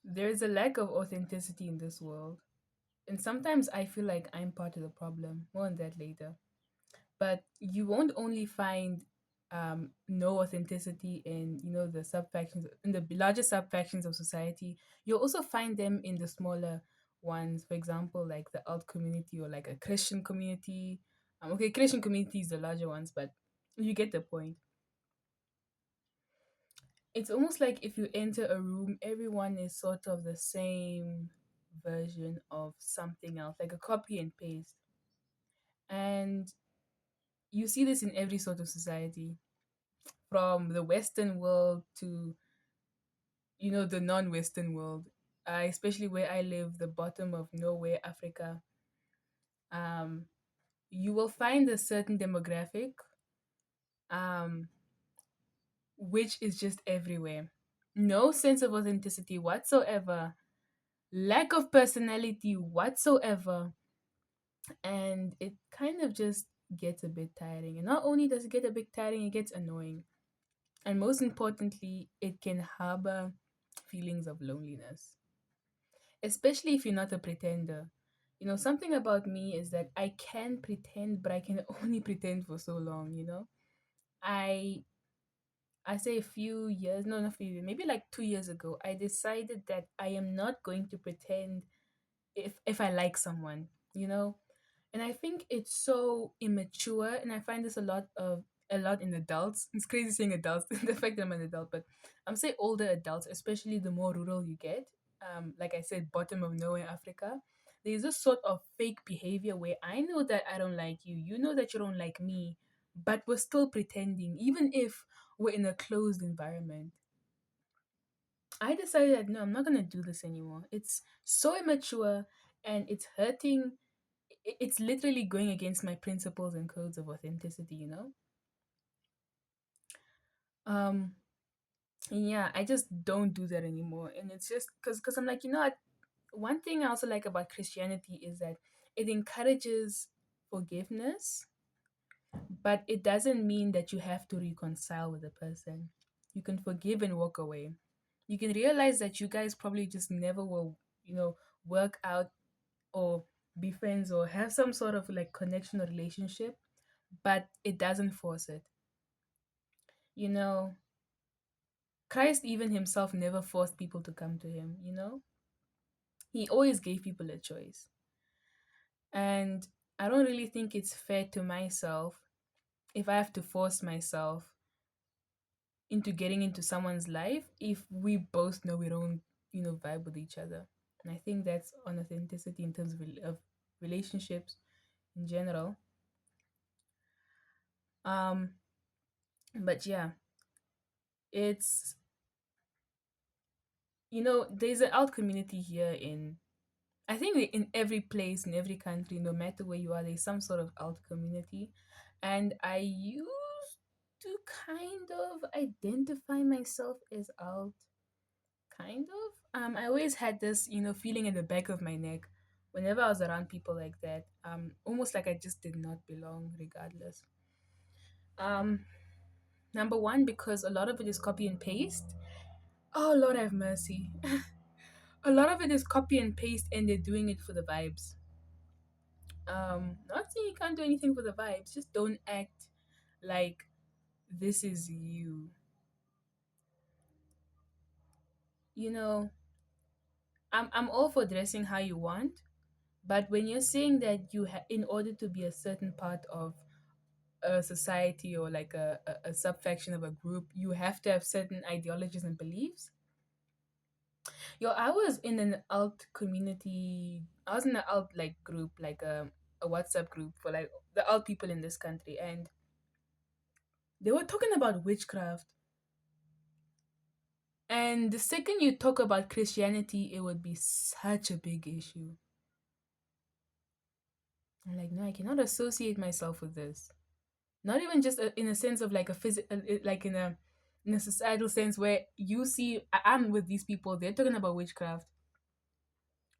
There's a lack of authenticity in this world. And sometimes I feel like I'm part of the problem. More on that later. But you won't only find no authenticity in, the subfactions, in the larger subfactions of society. You'll also find them in the smaller ones. For example, like the alt community or like a Christian community. Okay, Christian community is the larger ones, but you get the point. It's almost like if you enter a room, everyone is sort of the same version of something else, like a copy and paste. And you see this in every sort of society, from the Western world to, the non-Western world. Especially where I live, the bottom of nowhere, Africa. Um, you will find a certain demographic, um, which is just everywhere. No sense of authenticity whatsoever, lack of personality whatsoever, and it kind of just gets a bit tiring. And not only does it get a bit tiring, it gets annoying. And most importantly, it can harbor feelings of loneliness, especially if you're not a pretender. Something about me is that I can pretend, but I can only pretend for so long, I I say a few years, no, not a few years, maybe like 2 years ago, I decided that I am not going to pretend if I like someone, you know? And I think it's so immature, and I find this a lot in adults. It's crazy saying adults, the fact that I'm an adult, but I'm saying older adults, especially the more rural you get. Like I said, bottom of nowhere Africa. There's this sort of fake behavior where I know that I don't like you, you know that you don't like me, but we're still pretending, even if we're in a closed environment. I decided that no, I'm not gonna do this anymore. It's so immature, and it's hurting. It's literally going against my principles and codes of authenticity. Um, and yeah, I just don't do that anymore, and it's just because I'm like, what? One thing I also like about Christianity is that it encourages forgiveness, but it doesn't mean that you have to reconcile with a person. You can forgive and walk away. You can realize that you guys probably just never will, work out or be friends or have some sort of like connection or relationship, but it doesn't force it. You know, Christ even himself never forced people to come to him. He always gave people a choice. And I don't really think it's fair to myself if I have to force myself into getting into someone's life if we both know we don't, vibe with each other. And I think that's unauthenticity in terms of relationships in general. Um, but yeah, it's there's an alt community here in, I think, in every place, in every country, no matter where you are, there's some sort of alt community. And I used to kind of identify myself as alt, kind of. I always had this, feeling in the back of my neck whenever I was around people like that. Almost like I just did not belong, regardless. Um, Number one, because a lot of it is copy and paste. Oh Lord have mercy. A lot of it is copy and paste, and they're doing it for the vibes. Not saying you can't do anything for the vibes, just don't act like this is you. You know, I'm all for dressing how you want, but when you're saying that in order to be a certain part of a society or like a subfaction of a group, you have to have certain ideologies and beliefs. Yo, I was in an alt community. I was in an alt like group, like a WhatsApp group for like the alt people in this country, and they were talking about witchcraft. And the second you talk about Christianity, it would be such a big issue. I'm like, no, I cannot associate myself with this. Not even just in a sense of like a physical, like in a societal sense where you see I'm with these people, they're talking about witchcraft,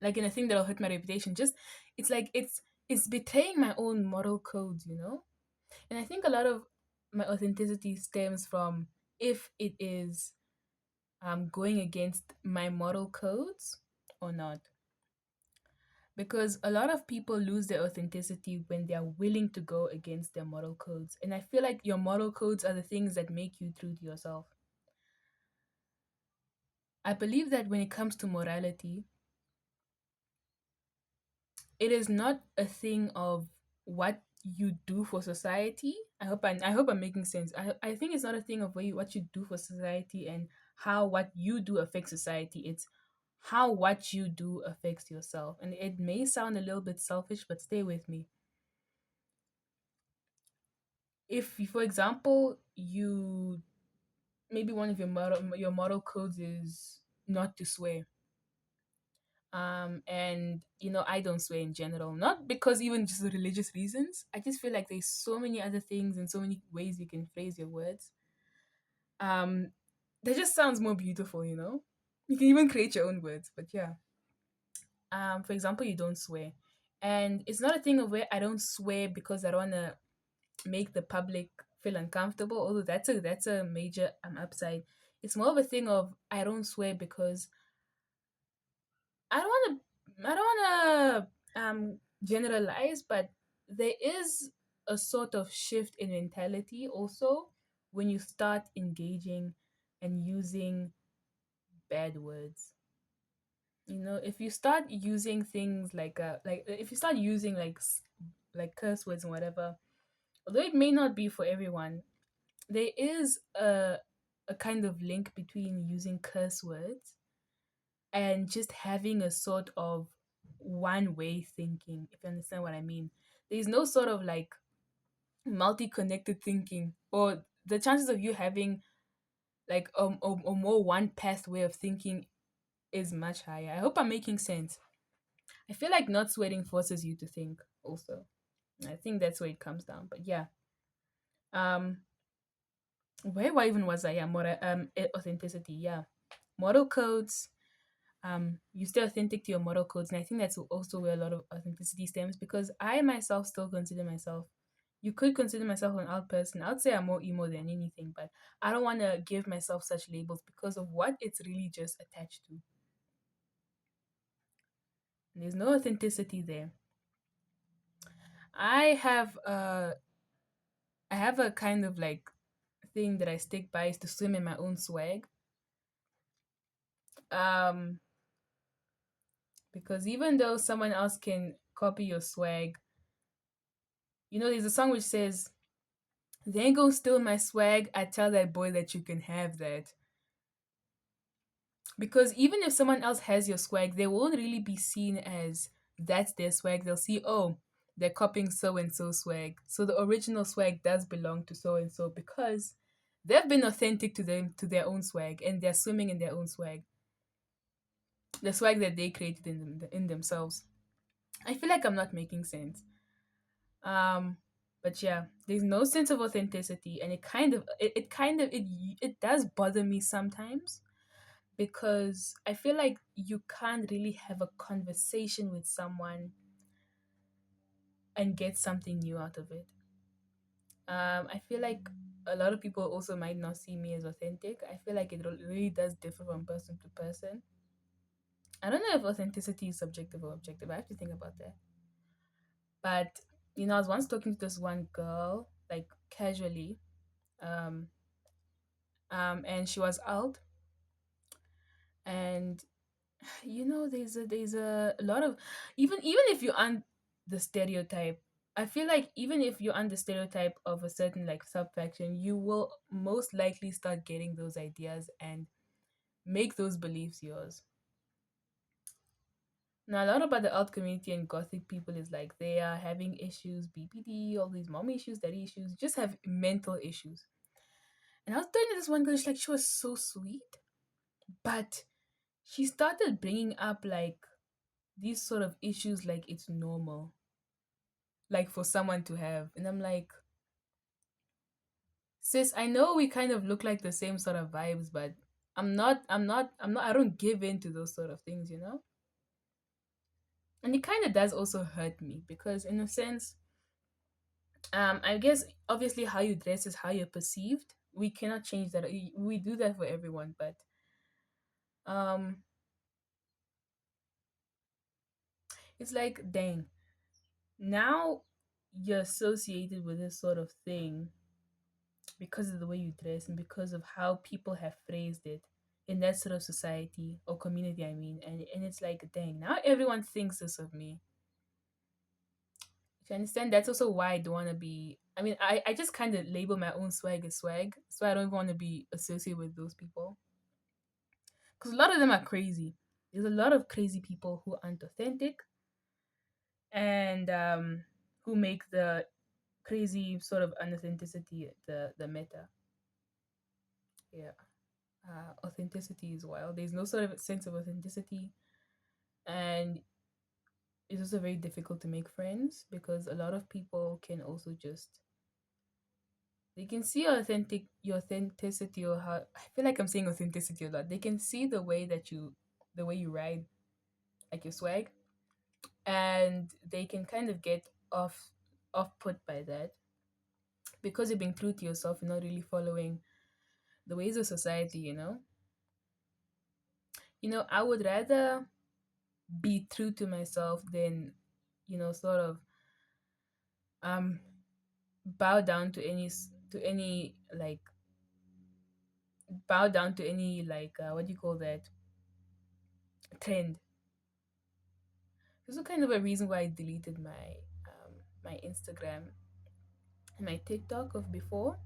like in a thing that'll hurt my reputation. Just it's like it's betraying my own moral codes. And I think a lot of my authenticity stems from if it is going against my moral codes or not. Because a lot of people lose their authenticity when they are willing to go against their moral codes. And I feel like your moral codes are the things that make you true to yourself. I believe that when it comes to morality, it is not a thing of what you do for society. I hope I'm making sense. I think it's not a thing of what you do for society and how what you do affects society. It's how what you do affects yourself. And it may sound a little bit selfish, but stay with me. If, for example, you maybe one of your moral codes is not to swear, and I don't swear in general, not because even just the religious reasons. I just feel like there's so many other things and so many ways you can phrase your words, um that just sounds more beautiful. You can even create your own words, but yeah. For example, you don't swear, and it's not a thing of where I don't swear because I don't want to make the public feel uncomfortable, although that's a major upside. It's more of a thing of I don't swear because I don't want to generalize, but there is a sort of shift in mentality also when you start engaging and using bad words. If you start using things like if you start using like curse words and whatever, although it may not be for everyone, there is a kind of link between using curse words and just having a sort of one way thinking, if you understand what I mean. There's no sort of like multi connected thinking, or the chances of you having like a more one path way of thinking is much higher. I hope I'm making sense. I feel like not sweating forces you to think also. I think that's where it comes down. But yeah. Um where even was I? Yeah, authenticity, yeah. Moral codes. You stay authentic to your moral codes, and I think that's also where a lot of authenticity stems, because I myself still consider myself, you could consider myself an out person. I'd say I'm more emo than anything, but I don't want to give myself such labels because of what it's really just attached to. There's no authenticity there. I have a kind of like thing that I stick by, is to swim in my own swag. Um because even though someone else can copy your swag, there's a song which says, "They ain't gonna steal my swag. I tell that boy that you can have that." Because even if someone else has your swag, they won't really be seen as that's their swag. They'll see, oh, they're copying so and so swag. So the original swag does belong to so and so, because they've been authentic to their own swag, and they're swimming in their own swag, the swag that they created in themselves. I feel like I'm not making sense. Um, but yeah, there's no sense of authenticity, and it does bother me sometimes, because I feel like you can't really have a conversation with someone and get something new out of it. I feel like a lot of people also might not see me as authentic. I feel like it really does differ from person to person. I don't know if authenticity is subjective or objective. I have to think about that. But I was once talking to this one girl, like casually, um, and she was out, and there's a lot of, even if you aren't the stereotype, I feel like even if you aren't the stereotype of a certain like subfaction, you will most likely start getting those ideas and make those beliefs yours. Now, a lot about the alt community and gothic people is like they are having issues, BPD, all these mom issues, daddy issues, just have mental issues. And I was talking to this one girl, she was so sweet, but she started bringing up like these sort of issues like it's normal, like for someone to have. And I'm like, sis, I know we kind of look like the same sort of vibes, but I don't give in to those sort of things. And it kind of does also hurt me, because in a sense, I guess obviously how you dress is how you're perceived. We cannot change that. We do that for everyone, but Um, it's like, dang, now you're associated with this sort of thing because of the way you dress and because of how people have phrased it in that sort of society or community, I mean. And it's like, dang, now everyone thinks this of me. Do you understand? That's also why I don't want to be. I mean, I just kind of label my own swag as swag, so I don't even want to be associated with those people. Because a lot of them are crazy. There's a lot of crazy people who aren't authentic and who make the crazy sort of unauthenticity the meta. Yeah. Authenticity is wild. There's no sort of sense of authenticity, and it's also very difficult to make friends because a lot of people can also just they can see your authenticity or how I feel like I'm saying authenticity a lot. They can see the way you ride, like your swag, and they can kind of get off put by that because you're being true to yourself. You're not really following the ways of society. I would rather be true to myself than sort of um bow down to any like bow down to any like what do you call that trend. This is kind of a reason why I deleted my Instagram and my TikTok of before.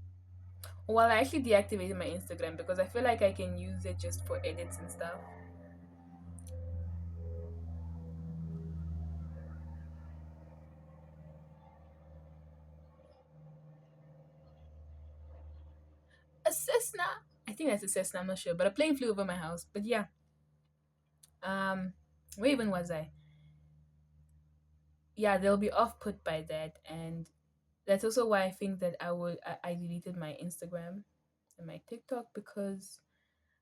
Well, I actually deactivated my Instagram because I feel like I can use it just for edits and stuff. A Cessna, I think that's a Cessna, I'm not sure, but a plane flew over my house. But yeah, um where even was I? Yeah, they'll be off put by that, and that's also why I think that I deleted my Instagram and my TikTok because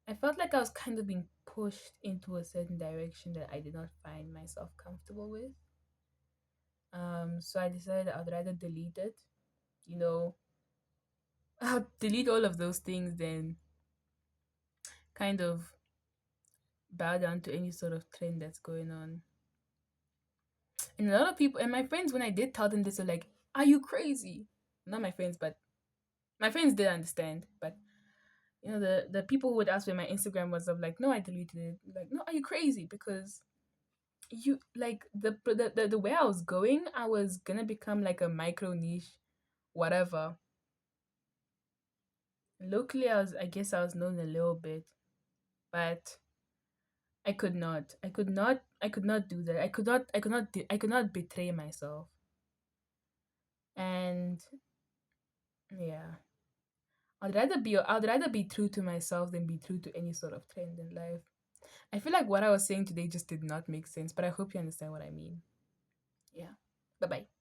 I felt like I was kind of being pushed into a certain direction that I did not find myself comfortable with. So I decided I'd rather delete it. You know, I'll delete all of those things than kind of bow down to any sort of trend that's going on. And a lot of people and my friends, when I did tell them this, were like, "Are you crazy?" Not my friends, but my friends did understand. But the people who would ask where my Instagram was, of like, "No, I deleted it." Like, "No, are you crazy?" Because you like the way I was going, I was gonna become like a micro niche, whatever. Locally, I guess I was known a little bit, but I could not do that. I could not betray myself. And yeah, I'd rather be true to myself than be true to any sort of trend in life. I feel like what I was saying today just did not make sense, but I hope you understand what I mean. Yeah. Bye bye.